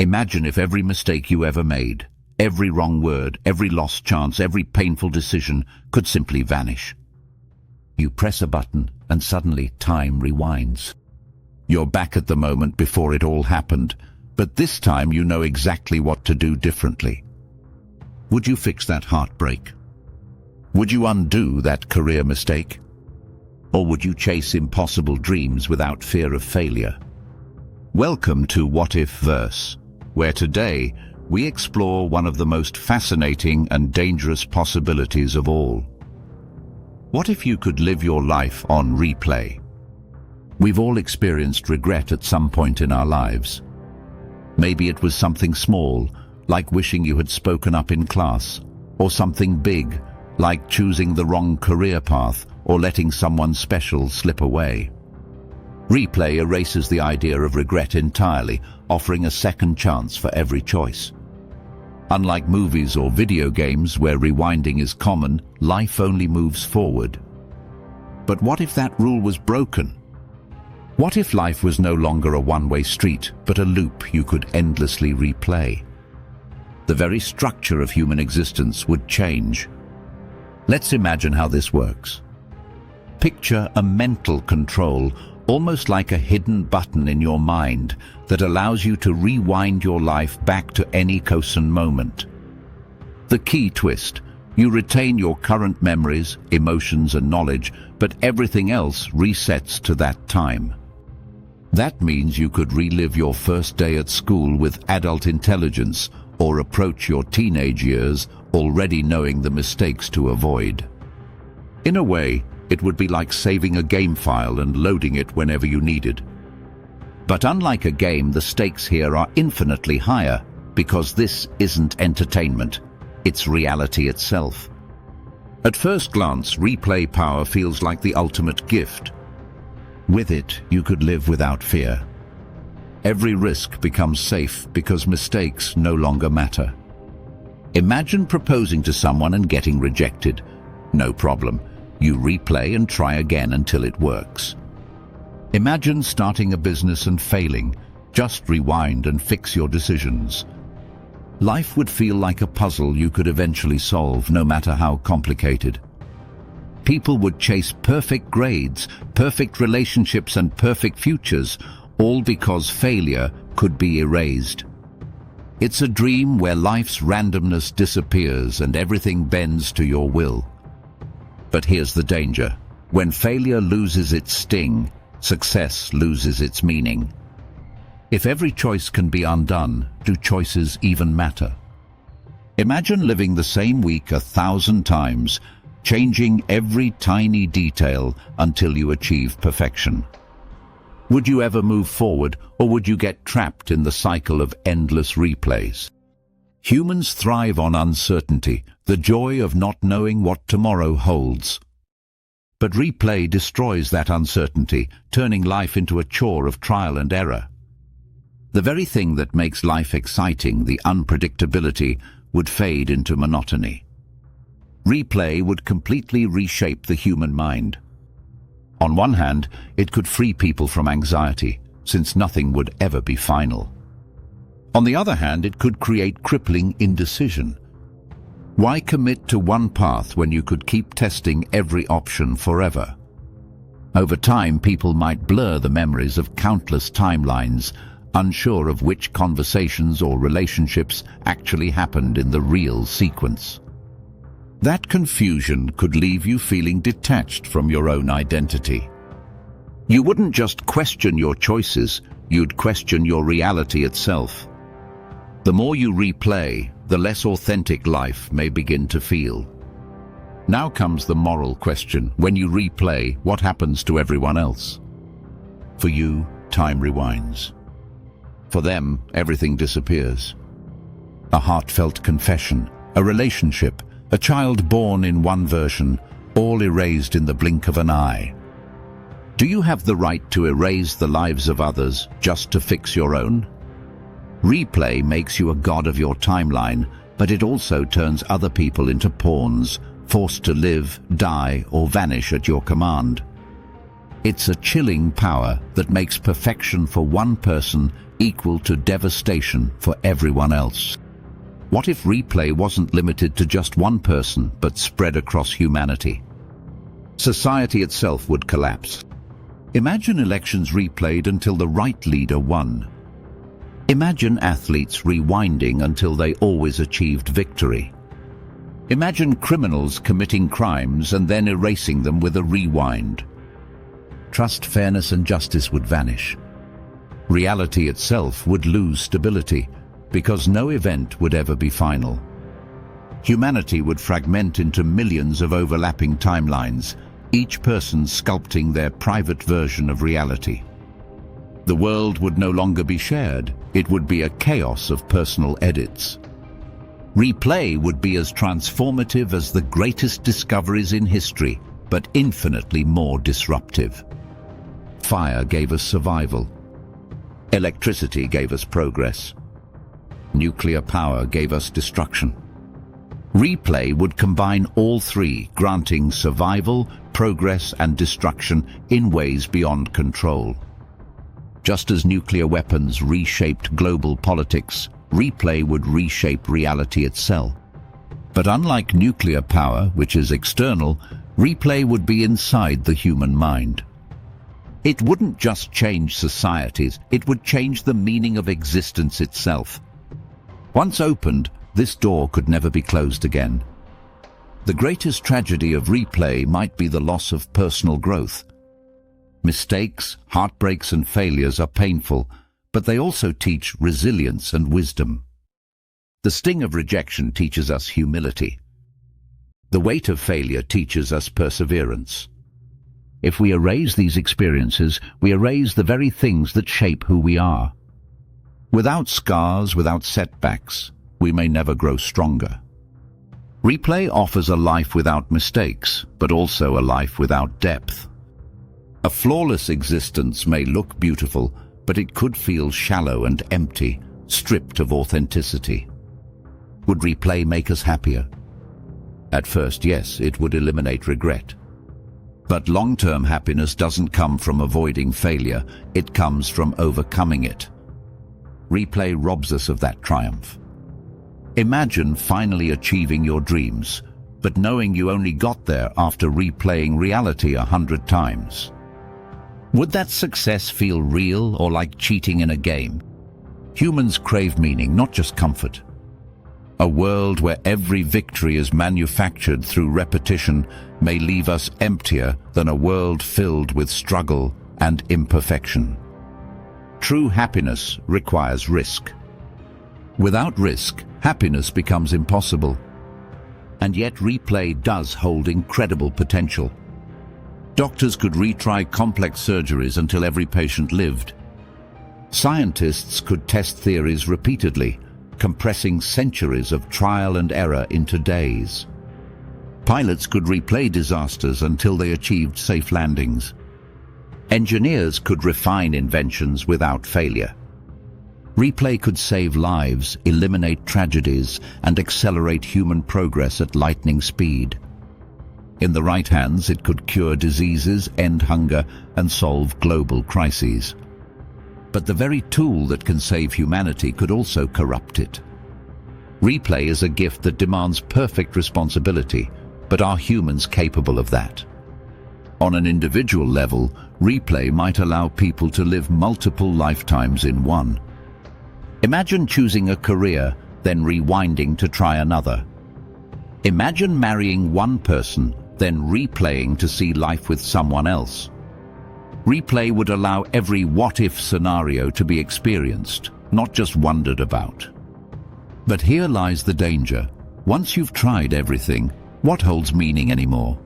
Imagine if every mistake you ever made, every wrong word, every lost chance, every painful decision could simply vanish. You press a button and suddenly time rewinds. You're back at the moment before it all happened, but this time you know exactly what to do differently. Would you fix that heartbreak? Would you undo that career mistake? Or would you chase impossible dreams without fear of failure? Welcome to What If Verse, where today we explore one of the most fascinating and dangerous possibilities of all. What if you could live your life on replay? We've all experienced regret at some point in our lives. Maybe it was something small, like wishing you had spoken up in class, or something big, like choosing the wrong career path or letting someone special slip away. Replay erases the idea of regret entirely, offering a second chance for every choice. Unlike movies or video games where rewinding is common, life only moves forward. But what if that rule was broken? What if life was no longer a one-way street, but a loop you could endlessly replay? The very structure of human existence would change. Let's imagine how this works. Picture a mental control, almost like a hidden button in your mind that allows you to rewind your life back to any chosen moment. The key twist: you retain your current memories, emotions and knowledge, but everything else resets to that time. That means you could relive your first day at school with adult intelligence, or approach your teenage years already knowing the mistakes to avoid. In a way, it would be like saving a game file and loading it whenever you needed. But unlike a game, the stakes here are infinitely higher, because this isn't entertainment, it's reality itself. At first glance, replay power feels like the ultimate gift. With it, you could live without fear. Every risk becomes safe because mistakes no longer matter. Imagine proposing to someone and getting rejected. No problem. You replay and try again until it works. Imagine starting a business and failing. Just rewind and fix your decisions. Life would feel like a puzzle you could eventually solve, no matter how complicated. People would chase perfect grades, perfect relationships and perfect futures, all because failure could be erased. It's a dream where life's randomness disappears and everything bends to your will. But here's the danger. When failure loses its sting, success loses its meaning. If every choice can be undone, do choices even matter? Imagine living the same week 1,000 times, changing every tiny detail until you achieve perfection. Would you ever move forward, or would you get trapped in the cycle of endless replays? Humans thrive on uncertainty, the joy of not knowing what tomorrow holds. But replay destroys that uncertainty, turning life into a chore of trial and error. The very thing that makes life exciting, the unpredictability, would fade into monotony. Replay would completely reshape the human mind. On one hand, it could free people from anxiety, since nothing would ever be final. On the other hand, it could create crippling indecision. Why commit to one path when you could keep testing every option forever? Over time, people might blur the memories of countless timelines, unsure of which conversations or relationships actually happened in the real sequence. That confusion could leave you feeling detached from your own identity. You wouldn't just question your choices, you'd question your reality itself. The more you replay, the less authentic life may begin to feel. Now comes the moral question. When you replay, what happens to everyone else? For you, time rewinds. For them, everything disappears. A heartfelt confession, a relationship, a child born in one version, all erased in the blink of an eye. Do you have the right to erase the lives of others just to fix your own? Replay makes you a god of your timeline, but it also turns other people into pawns, forced to live, die, or vanish at your command. It's a chilling power that makes perfection for one person equal to devastation for everyone else. What if replay wasn't limited to just one person, but spread across humanity? Society itself would collapse. Imagine elections replayed until the right leader won. Imagine athletes rewinding until they always achieved victory. Imagine criminals committing crimes and then erasing them with a rewind. Trust, fairness, and justice would vanish. Reality itself would lose stability, because no event would ever be final. Humanity would fragment into millions of overlapping timelines, each person sculpting their private version of reality. The world would no longer be shared, it would be a chaos of personal edits. Replay would be as transformative as the greatest discoveries in history, but infinitely more disruptive. Fire gave us survival. Electricity gave us progress. Nuclear power gave us destruction. Replay would combine all three, granting survival, progress, and destruction in ways beyond control. Just as nuclear weapons reshaped global politics, replay would reshape reality itself. But unlike nuclear power, which is external, replay would be inside the human mind. It wouldn't just change societies, it would change the meaning of existence itself. Once opened, this door could never be closed again. The greatest tragedy of replay might be the loss of personal growth. Mistakes, heartbreaks, and failures are painful, but they also teach resilience and wisdom. The sting of rejection teaches us humility. The weight of failure teaches us perseverance. If we erase these experiences, we erase the very things that shape who we are. Without scars, without setbacks, we may never grow stronger. Replay offers a life without mistakes, but also a life without depth. A flawless existence may look beautiful, but it could feel shallow and empty, stripped of authenticity. Would replay make us happier? At first, yes, it would eliminate regret. But long-term happiness doesn't come from avoiding failure, it comes from overcoming it. Replay robs us of that triumph. Imagine finally achieving your dreams, but knowing you only got there after replaying reality 100 times. Would that success feel real or like cheating in a game? Humans crave meaning, not just comfort. A world where every victory is manufactured through repetition may leave us emptier than a world filled with struggle and imperfection. True happiness requires risk. Without risk, happiness becomes impossible. And yet replay does hold incredible potential. Doctors could retry complex surgeries until every patient lived. Scientists could test theories repeatedly, compressing centuries of trial and error into days. Pilots could replay disasters until they achieved safe landings. Engineers could refine inventions without failure. Replay could save lives, eliminate tragedies, and accelerate human progress at lightning speed. In the right hands, it could cure diseases, end hunger, and solve global crises. But the very tool that can save humanity could also corrupt it. Replay is a gift that demands perfect responsibility, but are humans capable of that? On an individual level, replay might allow people to live multiple lifetimes in one. Imagine choosing a career, then rewinding to try another. Imagine marrying one person, then replaying to see life with someone else. Replay would allow every what-if scenario to be experienced, not just wondered about. But here lies the danger. Once you've tried everything, what holds meaning anymore?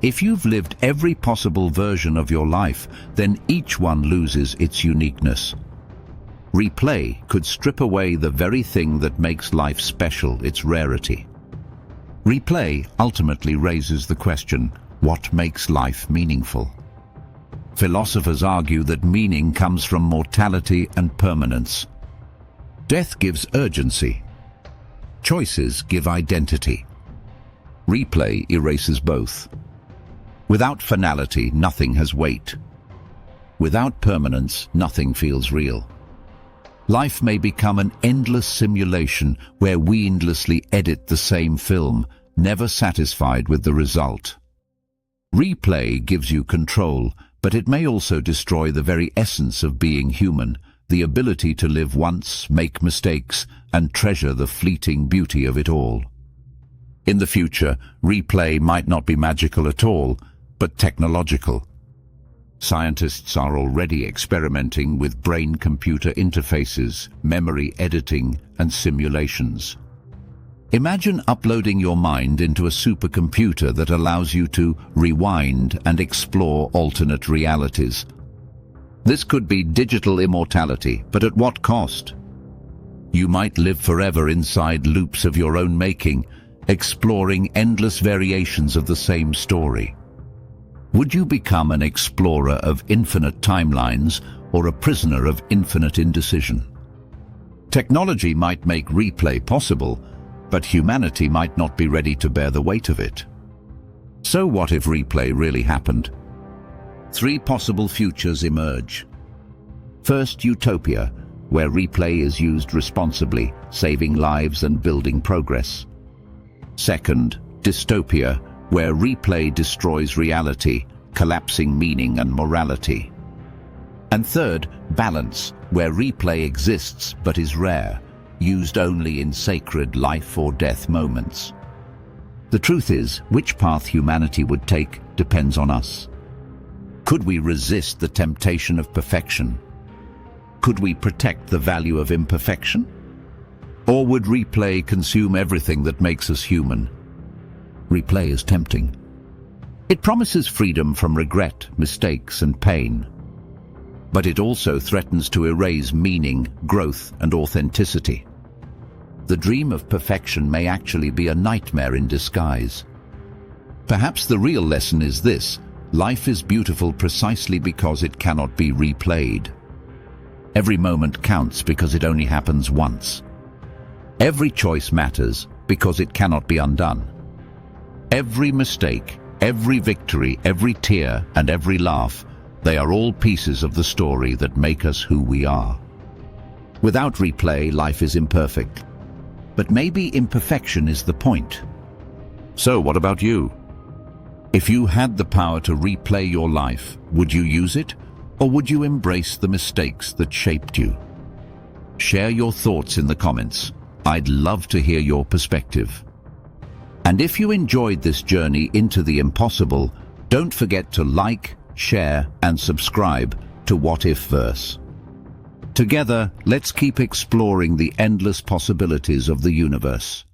If you've lived every possible version of your life, then each one loses its uniqueness. Replay could strip away the very thing that makes life special, its rarity. Replay ultimately raises the question, what makes life meaningful? Philosophers argue that meaning comes from mortality and permanence. Death gives urgency. Choices give identity. Replay erases both. Without finality, nothing has weight. Without permanence, nothing feels real. Life may become an endless simulation where we endlessly edit the same film, never satisfied with the result. Replay gives you control, but it may also destroy the very essence of being human, the ability to live once, make mistakes, and treasure the fleeting beauty of it all. In the future, replay might not be magical at all, but technological. Scientists are already experimenting with brain-computer interfaces, memory editing, and simulations. Imagine uploading your mind into a supercomputer that allows you to rewind and explore alternate realities. This could be digital immortality, but at what cost? You might live forever inside loops of your own making, exploring endless variations of the same story. Would you become an explorer of infinite timelines or a prisoner of infinite indecision? Technology might make replay possible, but humanity might not be ready to bear the weight of it. So what if replay really happened? 3 possible futures emerge. First, utopia, where replay is used responsibly, saving lives and building progress. Second, dystopia, where replay destroys reality, collapsing meaning and morality. And third, balance, where replay exists but is rare, used only in sacred life or death moments. The truth is, which path humanity would take depends on us. Could we resist the temptation of perfection? Could we protect the value of imperfection? Or would replay consume everything that makes us human? Replay is tempting. It promises freedom from regret, mistakes, and pain. But it also threatens to erase meaning, growth, and authenticity. The dream of perfection may actually be a nightmare in disguise. Perhaps the real lesson is this: life is beautiful precisely because it cannot be replayed. Every moment counts because it only happens once. Every choice matters because it cannot be undone. Every mistake, every victory, every tear, and every laugh, they are all pieces of the story that make us who we are. Without replay, life is imperfect. But maybe imperfection is the point. So what about you? If you had the power to replay your life, would you use it, or would you embrace the mistakes that shaped you? Share your thoughts in the comments. I'd love to hear your perspective. And if you enjoyed this journey into the impossible, don't forget to like, share, and subscribe to What If Verse. Together, let's keep exploring the endless possibilities of the universe.